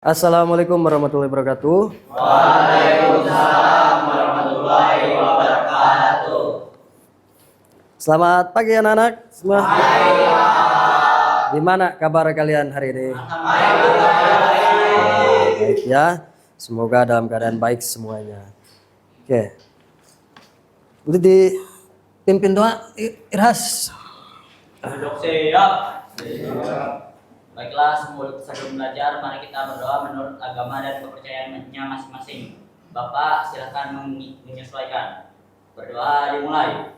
Assalamualaikum warahmatullahi wabarakatuh. Waalaikumsalam warahmatullahi wabarakatuh. Selamat pagi anak-anak semua. Gimana kabar kalian hari ini? Baik ya. Semoga dalam keadaan baik semuanya. Oke. Udah dipimpin doa Irhas. Duduk siap. Baiklah, sebelum belajar, mari kita berdoa menurut agama dan kepercayaannya masing-masing. Bapak, silakan menyesuaikan. Berdoa dimulai.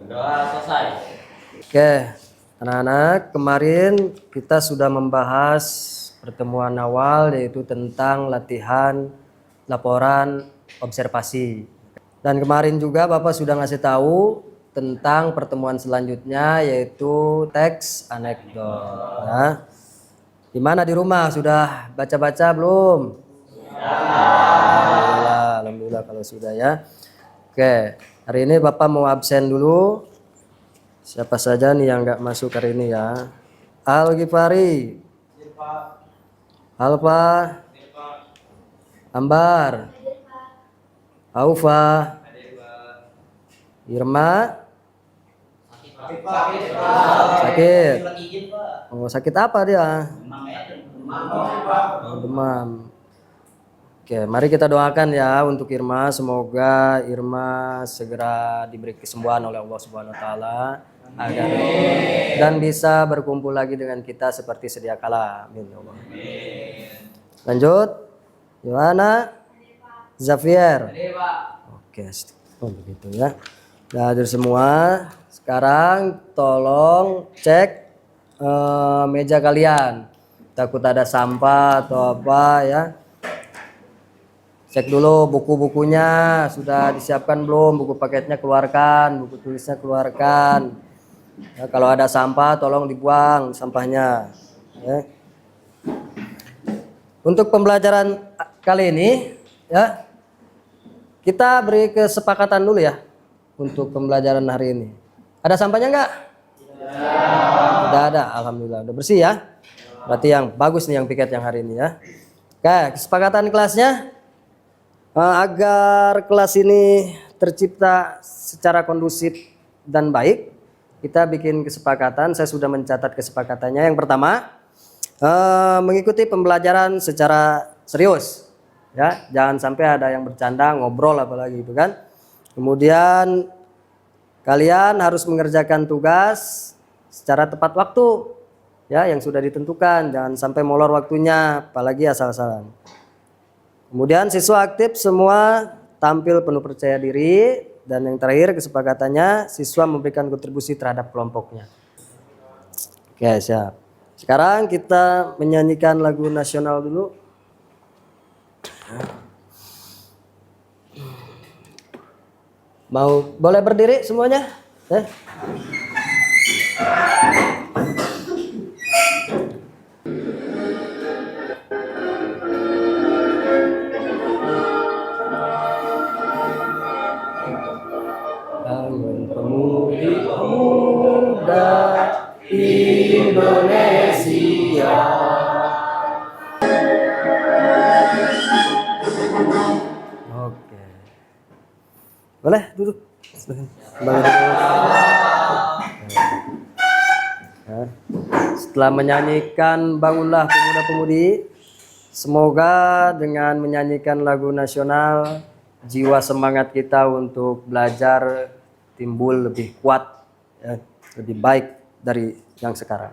Berdoa selesai. Oke, anak-anak, kemarin kita sudah membahas pertemuan awal yaitu tentang latihan laporan observasi. Dan kemarin juga Bapak sudah ngasih tahu tentang pertemuan selanjutnya yaitu teks anekdot. Nah, gimana di rumah sudah baca-baca belum? Alhamdulillah kalau sudah ya. Oke, hari ini Bapak mau absen dulu. Siapa saja nih yang nggak masuk hari ini ya? Al Ghifari, Alfa, Ambar, Aufa, Irma. Sakit. Oh, sakit apa dia? Oh, demam. Oke, mari kita doakan ya untuk Irma. Semoga Irma segera diberi kesembuhan oleh Allah Subhanahu wa taala agar dan bisa berkumpul lagi dengan kita seperti sedia kala. Amin ya Allah. Lanjut. Yohana, Zavier. Oke, oh begitu ya. Nah, hadir semua. Sekarang tolong cek meja kalian. Takut ada sampah atau apa ya. Cek dulu buku-bukunya sudah disiapkan belum, buku paketnya keluarkan, buku tulisnya keluarkan. Ya, kalau ada sampah tolong dibuang sampahnya. Ya. Untuk pembelajaran kali ini ya kita beri kesepakatan dulu ya untuk pembelajaran hari ini. Ada sampahnya enggak? Tidak ada, alhamdulillah udah bersih ya. Berarti yang bagus nih yang piket yang hari ini ya. Oke, kesepakatan kelasnya agar kelas ini tercipta secara kondusif dan baik, kita bikin kesepakatan. Saya sudah mencatat kesepakatannya. Yang pertama, mengikuti pembelajaran secara serius. Ya, jangan sampai ada yang bercanda, ngobrol apalagi itu kan. Kemudian kalian harus mengerjakan tugas secara tepat waktu. Ya, yang sudah ditentukan, jangan sampai molor waktunya, apalagi asal-asalan. Kemudian siswa aktif semua tampil penuh percaya diri, dan yang terakhir kesepakatannya siswa memberikan kontribusi terhadap kelompoknya. Oke, siap. Sekarang kita menyanyikan lagu nasional dulu. Boleh berdiri semuanya? Bangun pemuda Indonesia. Oke. Boleh duduk. Setelah menyanyikan Bangunlah Pemuda-Pemudi, semoga dengan menyanyikan lagu nasional jiwa semangat kita untuk belajar timbul lebih kuat ya, lebih baik dari yang sekarang.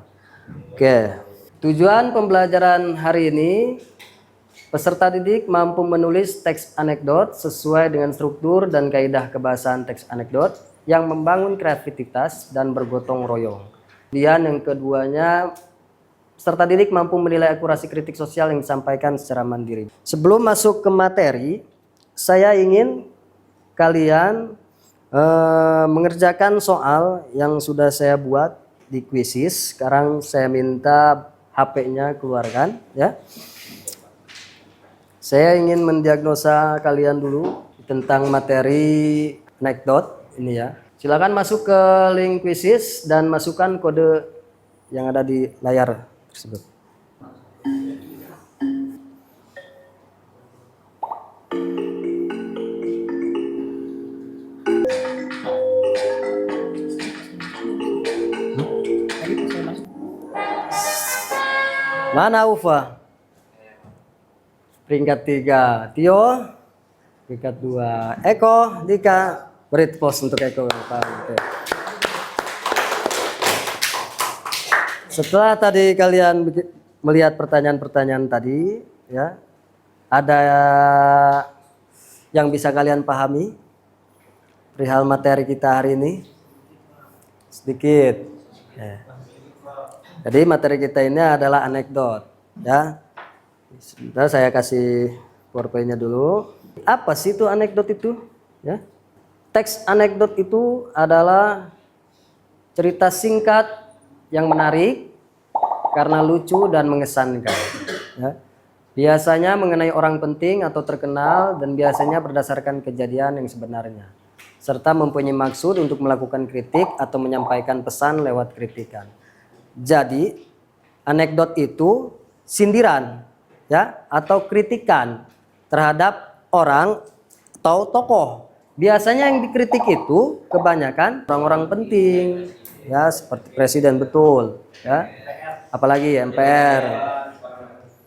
Oke, tujuan pembelajaran hari ini, peserta didik mampu menulis teks anekdot sesuai dengan struktur dan kaidah kebahasaan teks anekdot yang membangun kreativitas dan bergotong royong. Kemudian yang keduanya, peserta didik mampu menilai akurasi kritik sosial yang disampaikan secara mandiri. Sebelum masuk ke materi, saya ingin kalian mengerjakan soal yang sudah saya buat di kuisis. Sekarang saya minta HP-nya keluarkan ya. Saya ingin mendiagnosa kalian dulu tentang materi anekdot ini ya. Silakan masuk ke link kuisis dan masukkan kode yang ada di layar tersebut. Mana Ufa? Peringkat 3. Tio? Peringkat 2. Eko, Dika. Beri pos untuk Eko. Oke. Setelah tadi kalian melihat pertanyaan-pertanyaan tadi, ya, ada yang bisa kalian pahami perihal materi kita hari ini? Sedikit. Ya. Jadi materi kita ini adalah anekdot, ya. Sebentar saya kasih PowerPoint-nya dulu. Apa sih itu anekdot itu? Ya. Teks anekdot itu adalah cerita singkat yang menarik karena lucu dan mengesankan. Ya. Biasanya mengenai orang penting atau terkenal dan biasanya berdasarkan kejadian yang sebenarnya. Serta mempunyai maksud untuk melakukan kritik atau menyampaikan pesan lewat kritikan. Jadi anekdot itu sindiran, ya, atau kritikan terhadap orang atau tokoh. Biasanya yang dikritik itu kebanyakan orang-orang penting, ya, seperti presiden, betul, ya, apalagi MPR,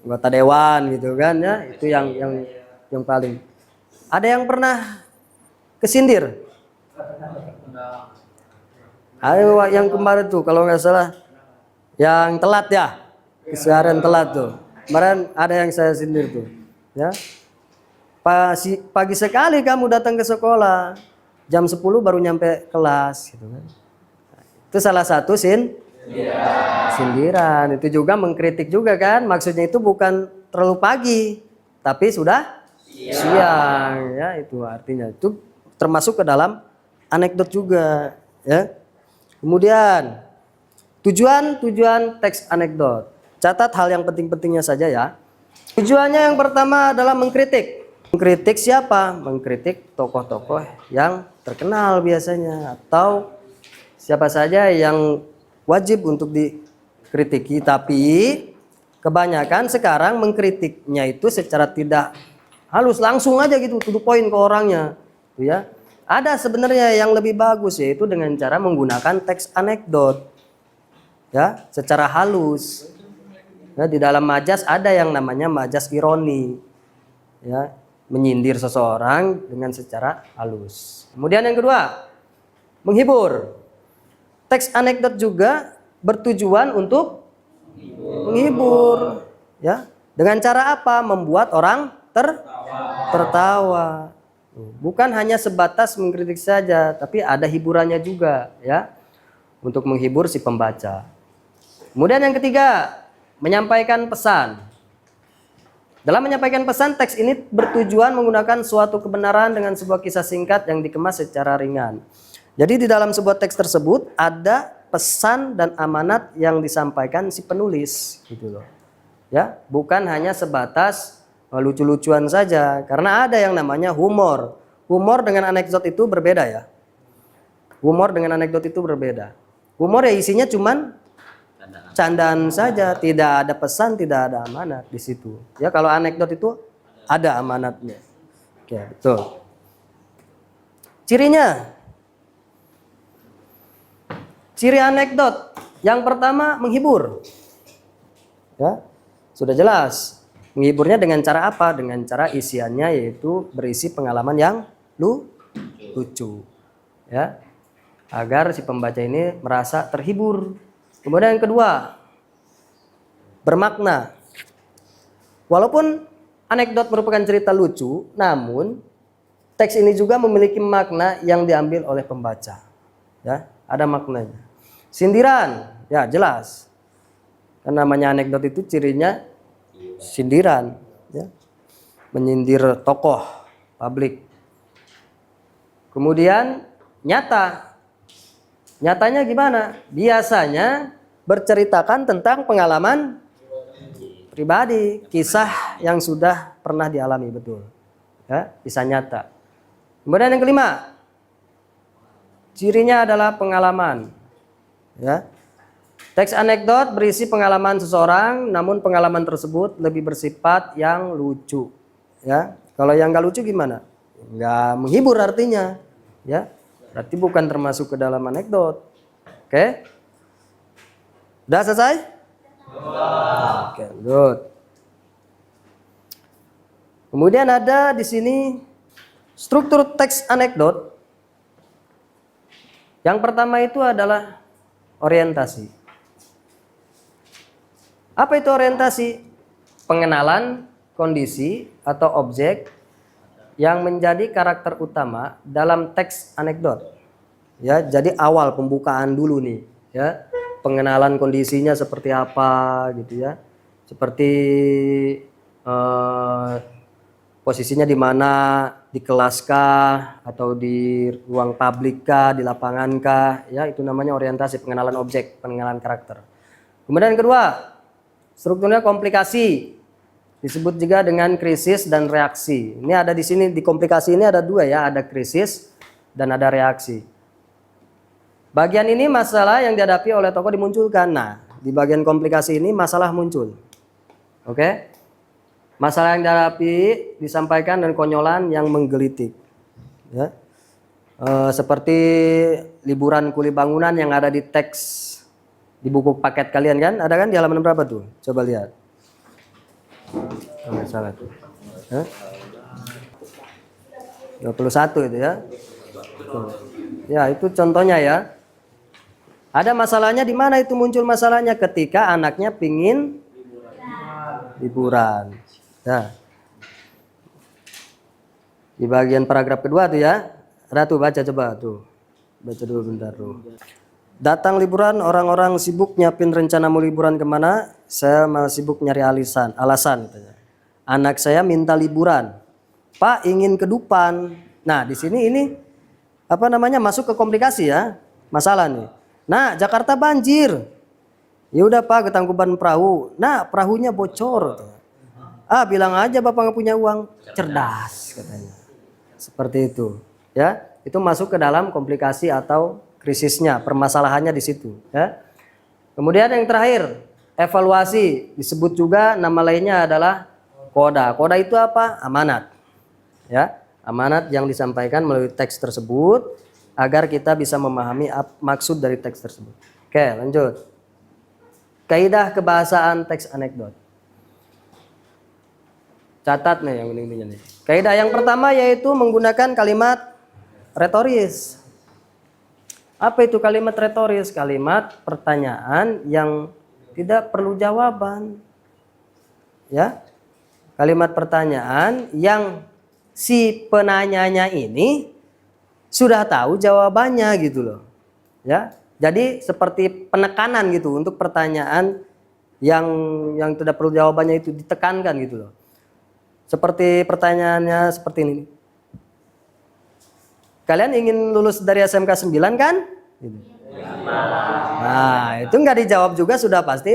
anggota dewan gitu kan, ya, itu yang paling. Ada yang pernah kesindir? Ayo yang kemarin tuh kalau nggak salah yang telat, ya, kesiaran telat tuh. Kemarin ada yang saya sindir tuh, ya. Pagi sekali kamu datang ke sekolah, jam 10 baru nyampe kelas gitu kan. Itu salah satu sindiran. Itu juga mengkritik juga kan. Maksudnya itu bukan terlalu pagi, tapi sudah siang, ya, itu artinya. Itu termasuk ke dalam anekdot juga, ya. Kemudian tujuan teks anekdot. Catat hal yang penting-pentingnya saja, ya. Tujuannya yang pertama adalah mengkritik. Mengkritik siapa? Mengkritik tokoh-tokoh yang terkenal biasanya atau siapa saja yang wajib untuk dikritiki. Tapi kebanyakan sekarang mengkritiknya itu secara tidak halus, langsung aja gitu, to the point ke orangnya, ya. Ada sebenarnya yang lebih bagus, yaitu dengan cara menggunakan teks anekdot, ya, secara halus. Ya, di dalam majas ada yang namanya majas ironi, ya, menyindir seseorang dengan secara halus. Kemudian yang kedua, menghibur. Teks anekdot juga bertujuan untuk menghibur, ya. Dengan cara apa? Membuat orang tertawa. Bukan hanya sebatas mengkritik saja, tapi ada hiburannya juga, ya, untuk menghibur si pembaca. Kemudian yang ketiga, menyampaikan pesan. Dalam menyampaikan pesan, teks ini bertujuan menggunakan suatu kebenaran dengan sebuah kisah singkat yang dikemas secara ringan. Jadi di dalam sebuah teks tersebut ada pesan dan amanat yang disampaikan si penulis, gitu loh. Ya, bukan hanya sebatas lucu-lucuan saja, karena ada yang namanya humor. Humor dengan anekdot itu berbeda, ya. Humor dengan anekdot itu berbeda. Humor ya isinya cuman candaan saja, tidak ada pesan, tidak ada amanat di situ. Ya, kalau anekdot itu ada amanatnya. Oke, betul. Cirinya. Ciri anekdot yang pertama menghibur. Ya, sudah jelas. Menghiburnya dengan cara apa? Dengan cara isiannya yaitu berisi pengalaman yang lucu, ya, agar si pembaca ini merasa terhibur. Kemudian yang kedua, bermakna. Walaupun anekdot merupakan cerita lucu, namun teks ini juga memiliki makna yang diambil oleh pembaca, ya, ada maknanya. Sindiran, ya jelas. Karena namanya anekdot itu cirinya sindiran, ya, menyindir tokoh publik. Kemudian nyatanya gimana? Biasanya berceritakan tentang pengalaman pribadi, kisah yang sudah pernah dialami, betul, ya, kisah nyata. Kemudian yang kelima, cirinya adalah pengalaman, ya. Teks anekdot berisi pengalaman seseorang, namun pengalaman tersebut lebih bersifat yang lucu, ya. Kalau yang nggak lucu gimana? Nggak menghibur artinya, ya. Berarti bukan termasuk ke dalam anekdot. Oke? Udah selesai? Oke. Lanjut. Kemudian ada di sini struktur teks anekdot. Yang pertama itu adalah orientasi. Apa itu orientasi? Pengenalan kondisi atau objek yang menjadi karakter utama dalam teks anekdot. Ya, jadi awal pembukaan dulu nih, ya. Pengenalan kondisinya seperti apa gitu ya. Seperti posisinya di mana, di kelas kah atau di ruang publik kah, di lapangan kah, ya itu namanya orientasi, pengenalan objek, pengenalan karakter. Kemudian yang kedua, strukturnya komplikasi. Disebut juga dengan krisis dan reaksi. Ini ada di sini, di komplikasi ini ada dua ya, ada krisis dan ada reaksi. Bagian ini masalah yang dihadapi oleh tokoh dimunculkan. Nah, di bagian komplikasi ini masalah muncul. Oke? Masalah yang dihadapi disampaikan dan konyolan yang menggelitik. Ya. Seperti liburan kuli bangunan yang ada di teks di buku paket kalian kan? Ada kan di halaman berapa tuh? Coba lihat. Oh, salah tuh. 21 itu ya. Tuh. Ya, itu contohnya ya. Ada masalahnya di mana itu muncul masalahnya ketika anaknya pingin liburan. Nah, di bagian paragraf kedua tuh ya. Ada tuh, baca coba tuh. Baca dulu bentar tuh. Datang liburan, orang-orang sibuk nyiapin rencana mau liburan kemana. Saya malah sibuk nyari alasan katanya. Anak saya minta liburan. Pak ingin ke Dupan. Nah, di sini ini apa namanya masuk ke komplikasi ya. Masalah nih. Nah, Jakarta banjir. Ya udah Pak, ke Tangkuban Perahu. Nah, perahunya bocor. Ah, bilang aja Bapak nggak punya uang. Cerdas katanya. Seperti itu, ya. Itu masuk ke dalam komplikasi atau krisisnya, permasalahannya di situ, ya. Kemudian yang terakhir, evaluasi. Disebut juga nama lainnya adalah koda. Koda itu apa? Amanat. Ya, amanat yang disampaikan melalui teks tersebut agar kita bisa memahami maksud dari teks tersebut. Oke, lanjut. Kaidah kebahasaan teks anekdot. Catat nih yang penting-pentingnya nih. Kaidah yang pertama yaitu menggunakan kalimat retoris. Apa itu kalimat retoris? Kalimat pertanyaan yang tidak perlu jawaban. Ya. Kalimat pertanyaan yang si penanyanya ini sudah tahu jawabannya gitu loh. Ya. Jadi seperti penekanan gitu untuk pertanyaan yang tidak perlu jawabannya itu ditekankan gitu loh. Seperti pertanyaannya seperti ini. Kalian ingin lulus dari SMK 9 kan? Gitu. Nah, itu nggak dijawab juga sudah pasti.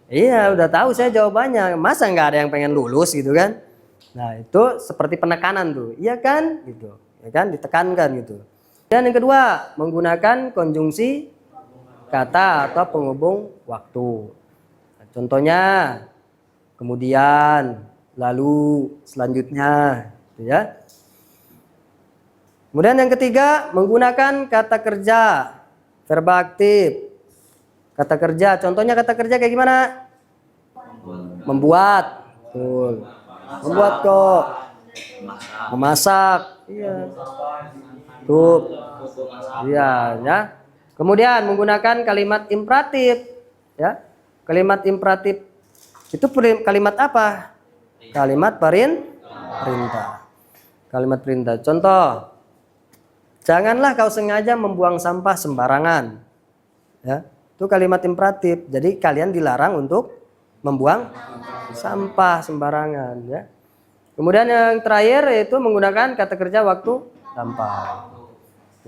Iya, udah tahu saya jawabannya. Masa nggak ada yang pengen lulus gitu kan? Nah, itu seperti penekanan tuh. Iya kan? Gitu. Ya kan? Ditekankan gitu. Dan yang kedua, menggunakan konjungsi kata atau penghubung waktu. Nah, contohnya, kemudian, lalu, selanjutnya, gitu ya. Kemudian yang ketiga, menggunakan kata kerja, verba aktif. Kata kerja, contohnya kata kerja kayak gimana? Membuat, betul. Membuat kok. Memasak, iya. Tuh, iya, ya. Kemudian menggunakan kalimat imperatif, ya. Kalimat imperatif itu kalimat apa? Kalimat perintah. Kalimat perintah. Contoh, janganlah kau sengaja membuang sampah sembarangan. Ya, itu kalimat imperatif. Jadi kalian dilarang untuk membuang sampah sembarangan. Ya. Kemudian yang terakhir yaitu menggunakan kata kerja waktu lampau.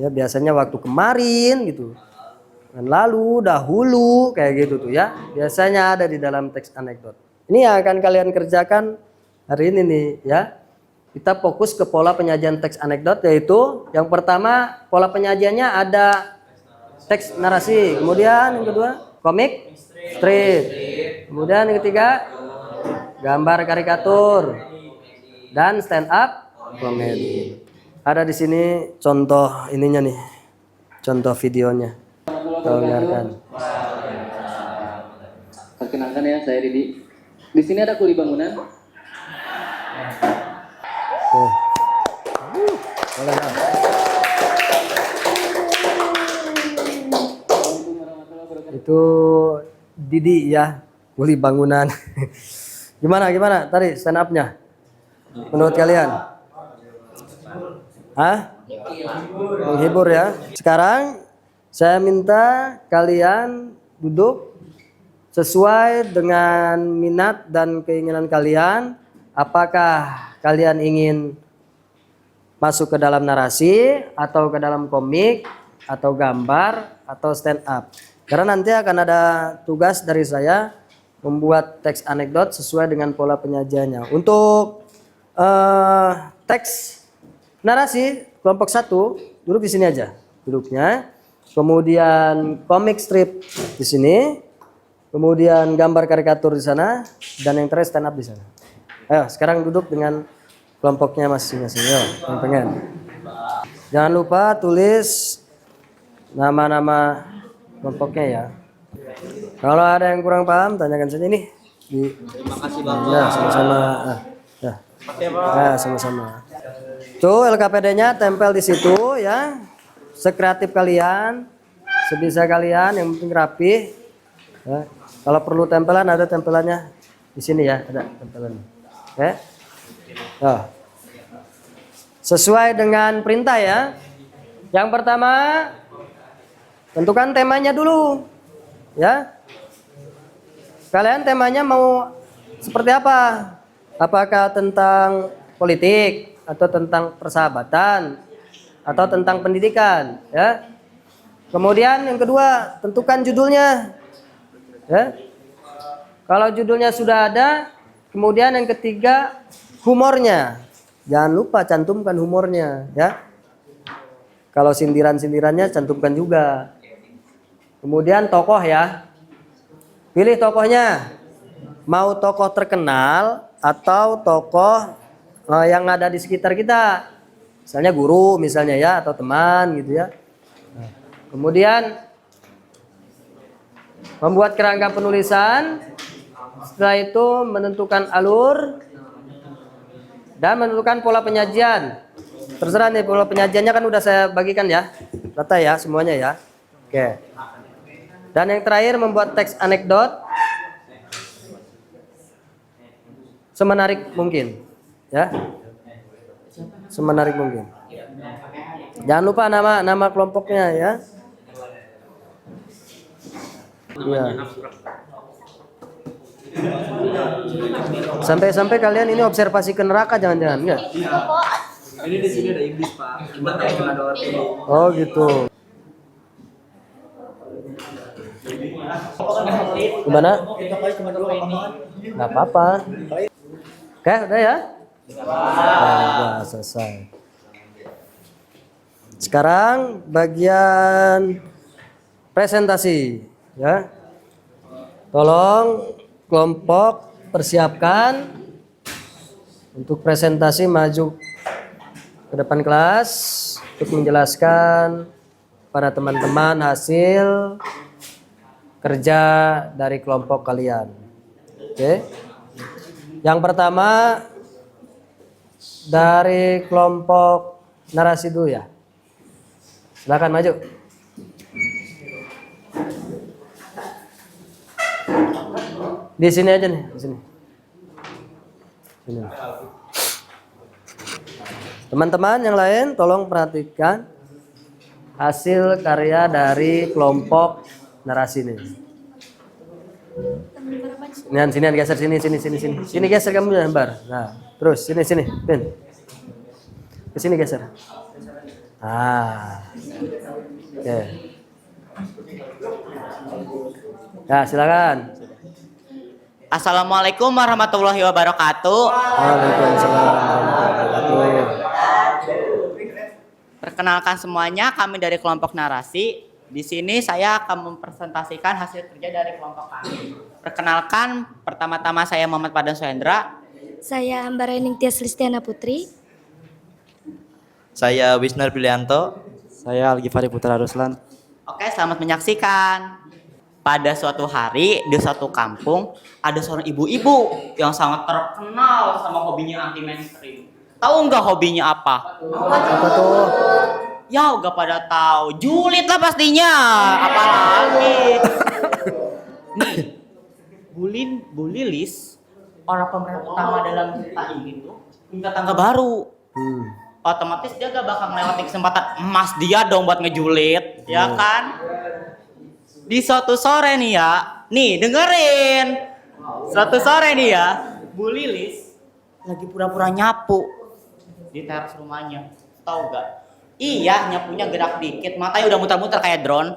Ya, biasanya waktu kemarin gitu. Dan lalu, dahulu kayak gitu tuh ya. Biasanya ada di dalam teks anekdot. Ini yang akan kalian kerjakan hari ini nih ya. Kita fokus ke pola penyajian teks anekdot yaitu yang pertama pola penyajiannya ada teks narasi, kemudian yang kedua komik strip, kemudian yang ketiga gambar karikatur dan stand up komedi. Ada di sini contoh ininya nih, contoh videonya. Kita dengarkan. Perkenalkan ya, saya Didi. Di sini ada kuli bangunan. Tuh. Boleh lah. Itu Didi ya, kuli bangunan. Gimana tadi stand up-nya? Menurut kalian? Hah? Menghibur ya. Sekarang saya minta kalian duduk sesuai dengan minat dan keinginan kalian. Apakah kalian ingin masuk ke dalam narasi atau ke dalam komik atau gambar atau stand up? Karena nanti akan ada tugas dari saya membuat teks anekdot sesuai dengan pola penyajiannya. Untuk teks narasi kelompok 1 duduk di sini aja duduknya. Kemudian komik strip di sini. Kemudian gambar karikatur di sana dan yang terakhir stand up di sana. Ayo, sekarang duduk dengan kelompoknya masing-masing. Yo, yang pengen. Jangan lupa tulis nama-nama kelompoknya ya. Kalau ada yang kurang paham, tanyakan saja ini. Terima kasih Bapak. Ya, sama-sama. Ya, sama-sama. Tuh LKPD-nya tempel di situ ya. Sekreatif kalian, sebisa kalian, yang penting rapi. Ya. Kalau perlu tempelan ada tempelannya di sini ya, ada tempelannya. Oke. Nah. Sesuai dengan perintah ya. Yang pertama, tentukan temanya dulu. Ya. Kalian temanya mau seperti apa? Apakah tentang politik atau tentang persahabatan atau tentang pendidikan, ya? Kemudian yang kedua, tentukan judulnya. Ya. Kalau judulnya sudah ada, kemudian yang ketiga humornya. Jangan lupa cantumkan humornya, ya. Kalau sindiran-sindirannya cantumkan juga. Kemudian tokoh ya. Pilih tokohnya. Mau tokoh terkenal atau tokoh yang ada di sekitar kita. Misalnya guru misalnya ya, atau teman gitu ya. Nah, kemudian membuat kerangka penulisan. Setelah itu menentukan alur dan menentukan pola penyajian. Terserah nih, pola penyajiannya kan udah saya bagikan ya. Data ya semuanya ya. Oke. Dan yang terakhir membuat teks anekdot semenarik mungkin, ya. Semenarik mungkin. Jangan lupa nama kelompoknya ya. Ya. Sampai kalian ini observasi ke neraka jangan-jangan enggak? Ini di sini ada iblis, Pak. Gimana ya ada orang ini? Oh gitu. Gimana? Nggak apa-apa. Oke, udah ya? Udah selesai. Sekarang bagian presentasi, ya. Tolong kelompok persiapkan untuk presentasi, maju ke depan kelas untuk menjelaskan pada teman-teman hasil kerja dari kelompok kalian. Oke. Yang pertama dari kelompok narasi dulu ya. Silakan maju. Di sini aja nih, di sini. Sini. Teman-teman yang lain tolong perhatikan hasil karya dari kelompok narasi ini. Sini geser sini. Sini geser kamu gambar. Nah, terus sini, Pin. Ke sini geser. Oke. Ya, silakan. Assalamualaikum warahmatullahi wabarakatuh. Waalaikumsalam warahmatullahi wabarakatuh. Perkenalkan semuanya, kami dari kelompok narasi. Di sini saya akan mempresentasikan hasil kerja dari kelompok kami. Perkenalkan, pertama-tama saya Muhammad Padan Suhendra. Saya Ambarening Tias Listiana Putri. Saya Wisnar Bilianto. Saya Algifari Putra Ruslan. Oke, selamat menyaksikan. pada suatu hari di suatu kampung ada seorang ibu-ibu yang sangat terkenal sama hobinya anti mainstream. Tahu nggak hobinya apa? Apa tuh? Ya udah pada tahu, julid lah pastinya. Apalagi nih, Bu Lilis, orang pemeran utama dalam cerita ini tuh punya tangga baru. Otomatis dia gak bakal melewati kesempatan emas dia dong buat ngejulit, ya kan? Di suatu sore nih ya, nih dengerin. Suatu sore nih ya, Bu Lilis lagi pura-pura nyapu di teras rumahnya. Tahu gak? Iya, nyapunya gerak dikit, matanya udah muter-muter kayak drone.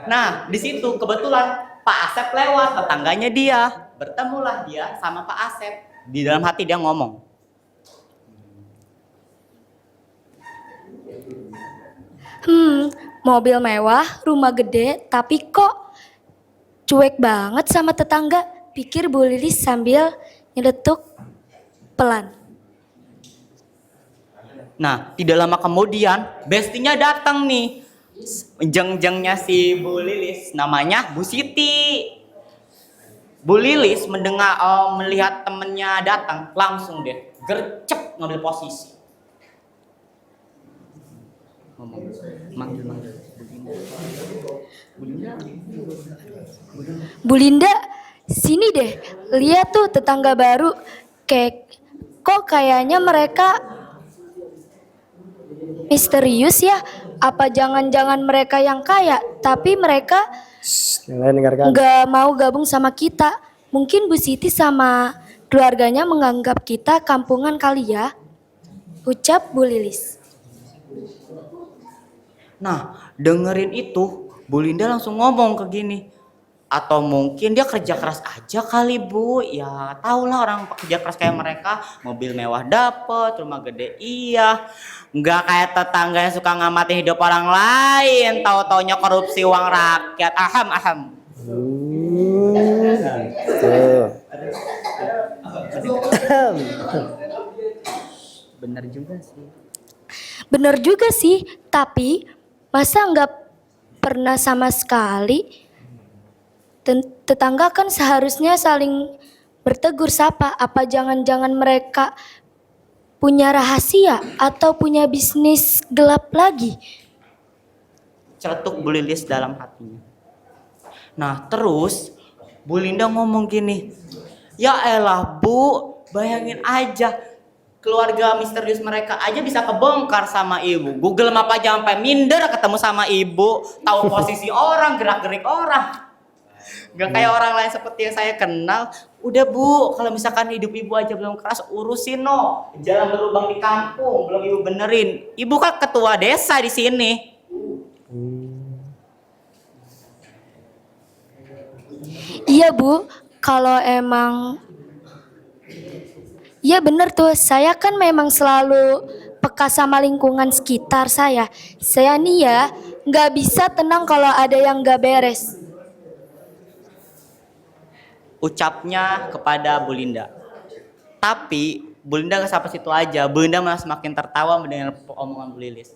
Nah, di situ kebetulan Pak Asep lewat, tetangganya dia. Bertemulah dia sama Pak Asep. Di dalam hati dia ngomong, Mobil mewah, rumah gede, tapi kok cuek banget sama tetangga, pikir Bu Lilis sambil nyeletuk pelan. nah tidak lama kemudian bestinya datang nih. Jeng-jengnya si Bu Lilis namanya Bu Siti. Bu Lilis melihat temennya datang, langsung deh gercep ngambil posisi. Manggil. Bu Linda, sini deh, lihat tuh tetangga baru. Kok kayaknya mereka misterius ya? Apa jangan-jangan mereka yang kaya, tapi mereka Yang lain dengarkan. nggak mau gabung sama kita? Mungkin Bu Siti sama keluarganya menganggap kita kampungan kali ya? Ucap Bu Lilis. Nah, dengerin itu, Bu Linda langsung ngomong ke gini. Atau mungkin dia kerja keras aja kali, Bu. Ya, tahulah orang kerja keras kayak mereka, mobil mewah dapet, rumah gede iya. Nggak kayak tetangga yang suka ngamatin hidup orang lain, tahu-taunya korupsi uang rakyat. Aham. Tuh. Bener juga sih, tapi masa nggak pernah sama sekali? Tetangga kan seharusnya saling bertegur sapa. Apa jangan-jangan mereka punya rahasia atau punya bisnis gelap lagi? Celetuk Bu Lilis dalam hatinya. Nah, terus Bu Linda ngomong gini. Ya elah, Bu, bayangin aja. Keluarga misterius mereka aja bisa kebongkar sama ibu. Google Map aja sampai minder ketemu sama ibu, tahu posisi orang, gerak-gerik orang. Gak kayak orang lain seperti yang saya kenal. Udah Bu, kalau misalkan hidup ibu aja belum keras, urusin no. Jalan berlubang di kampung, belum ibu benerin. Ibu kan ketua desa di sini. Iya Bu, kalau emang iya bener tuh, saya kan memang selalu peka sama lingkungan sekitar saya. Saya nih ya, nggak bisa tenang kalau ada yang nggak beres. Ucapnya kepada Bu Linda. Tapi Bu Linda gak sampai situ aja. Bu Linda malah semakin tertawa mendengar omongan Bu Lilis.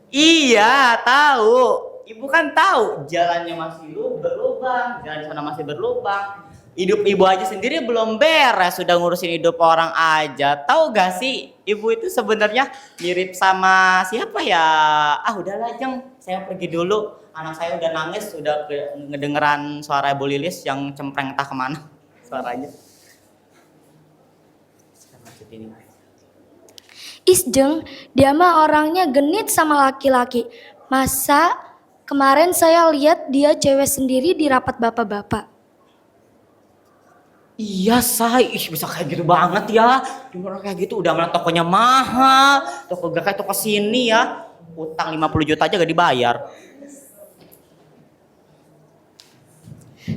Iya, tahu. Ibu kan tahu jalannya masih berlubang, jalan sana masih berlubang. Hidup ibu aja sendiri belum beres, sudah ngurusin hidup orang aja. Tahu gak sih, ibu itu sebenarnya mirip sama siapa ya? Ah udahlah Jeng, saya pergi dulu. Anak saya udah nangis, udah ngedengeran suara Bu Lilis yang cempreng entah kemana suaranya. Jeng, dia mah orangnya genit sama laki-laki. Masa kemarin saya lihat dia cewek sendiri di rapat bapak-bapak. Iya say, bisa kayak gitu banget ya. Cuma kayak gitu udah malah tokonya mahal. Toko gak kayak toko sini ya. Utang 50 juta aja gak dibayar.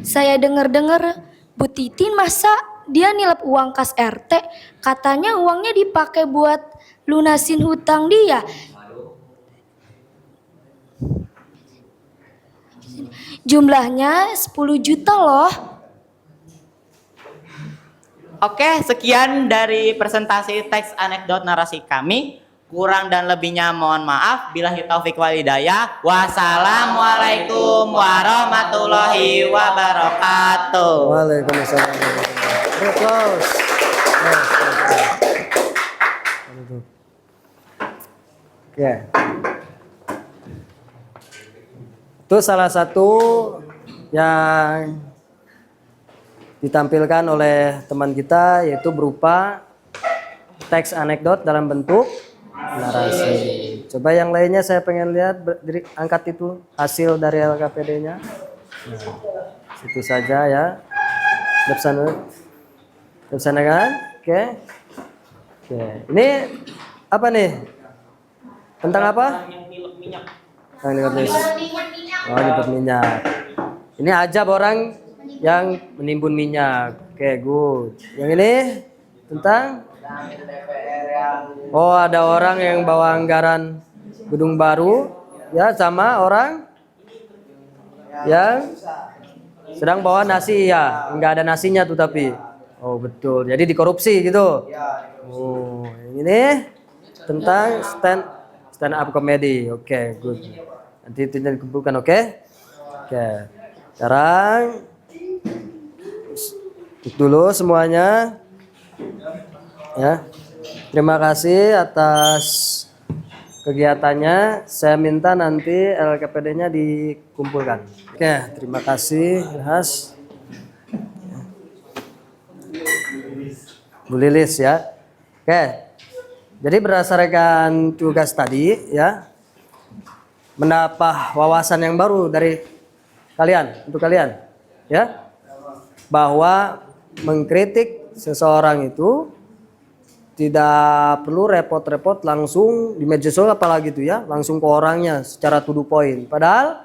Saya dengar-dengar Bu Titin masa dia nilep uang kas RT. Katanya uangnya dipakai buat lunasin hutang dia. Jumlahnya 10 juta loh. Oke, sekian dari presentasi teks anekdot narasi kami. Kurang dan lebihnya mohon maaf. Billahi taufik wal hidayah. Wassalamualaikum warahmatullahi wabarakatuh. Waalaikumsalam. Close. Oke. Itu salah satu yang ditampilkan oleh teman kita, yaitu berupa teks anekdot dalam bentuk narasi. Coba yang lainnya saya pengen lihat, angkat itu hasil dari LKPD-nya. Nah, situ saja ya. Di sana kan? Oke. Oke. Ini apa nih? Tentang apa? Yang nyimpen minyak. Oh, nyimpen minyak. Ini ajab orang yang menimbun minyak. Oke, good. Yang ini tentang oh, ada orang yang bawa anggaran gedung baru ya, sama orang yang sedang bawa nasi ya, nggak ada nasinya tuh tapi. Oh, betul. Jadi dikorupsi gitu. Oh, ini tentang stand up comedy. Oke, good. Nanti itu dikumpulkan, oke? Oke. Sekarang dulu semuanya. Ya. Terima kasih atas kegiatannya. Saya minta nanti LKPD-nya dikumpulkan. Oke, terima kasih, Mas. Bu Lilis ya. Oke. Jadi berdasarkan tugas tadi ya, mendapat wawasan yang baru dari kalian, untuk kalian ya, bahwa mengkritik seseorang itu tidak perlu repot-repot langsung di media sosial apalagi itu ya, langsung ke orangnya secara to the point. Padahal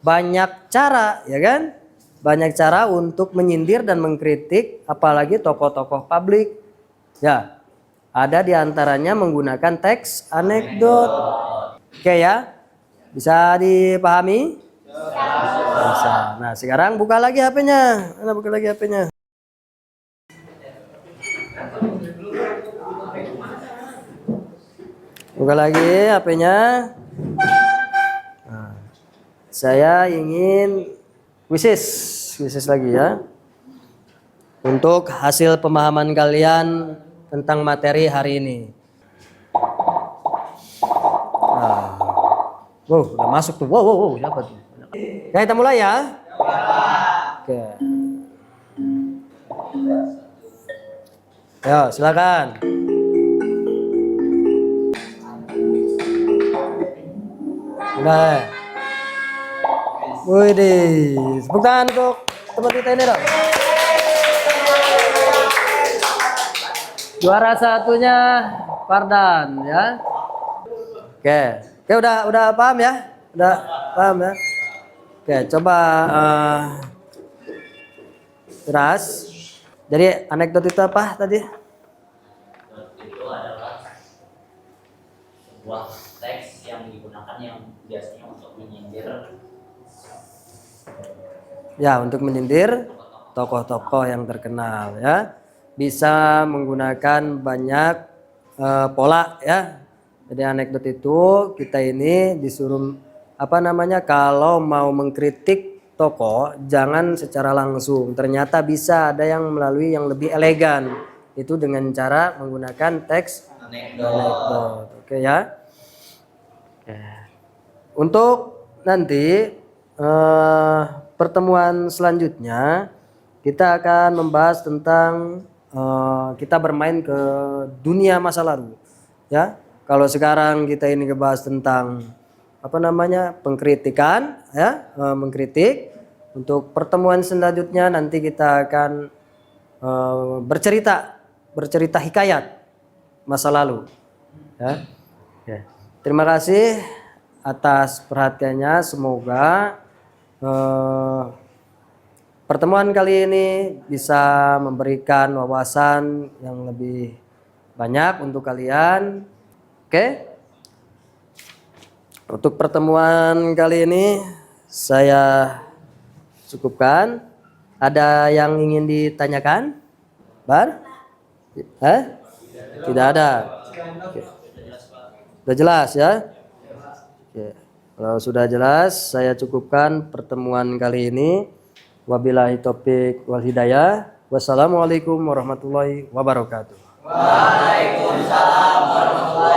banyak cara ya kan? Banyak cara untuk menyindir dan mengkritik apalagi tokoh-tokoh publik. Ya. Ada di antaranya menggunakan teks anekdot. Oke ya? Bisa dipahami? Bisa. Nah, sekarang buka lagi HP-nya. Mana buka lagi HP-nya? Buka lagi HP-nya. Nah, saya ingin quizzes lagi ya. Untuk hasil pemahaman kalian tentang materi hari ini. Nah. Wow, udah masuk tuh. Wow, siapa tuh? Oke, kita mulai ya. Oke. Ayo, silakan. Nah. Wih, tepuk tangan untuk teman kita ini dong. Juara satunya Fardan ya. Oke, udah paham ya? Udah paham ya? Oke, coba Ras. Jadi anekdot itu apa tadi? Itu adalah sebuah teks yang digunakan yang biasanya untuk menyindir. Ya, untuk menyindir tokoh-tokoh yang terkenal ya. Bisa menggunakan banyak pola ya. Jadi anekdot itu kita ini disuruh kalau mau mengkritik tokoh jangan secara langsung. Ternyata bisa ada yang melalui yang lebih elegan. Itu dengan cara menggunakan teks anekdot. Oke ya. Oke. Untuk nanti pertemuan selanjutnya kita akan membahas tentang kita bermain ke dunia masa lalu ya. Kalau sekarang kita ini ngebahas tentang pengkritikan ya, mengkritik. Untuk pertemuan selanjutnya nanti kita akan bercerita hikayat masa lalu ya. Ya. Terima kasih atas perhatiannya. Semoga pertemuan kali ini bisa memberikan wawasan yang lebih banyak untuk kalian. Oke. Untuk pertemuan kali ini saya cukupkan. Ada yang ingin ditanyakan? Bar? Tidak ada. Oke. Udah jelas ya? Oke. Kalau sudah jelas, saya cukupkan pertemuan kali ini. Wabillahi taufik wal hidayah. Wassalamualaikum warahmatullahi wabarakatuh. Waalaikumsalam warahmatullahi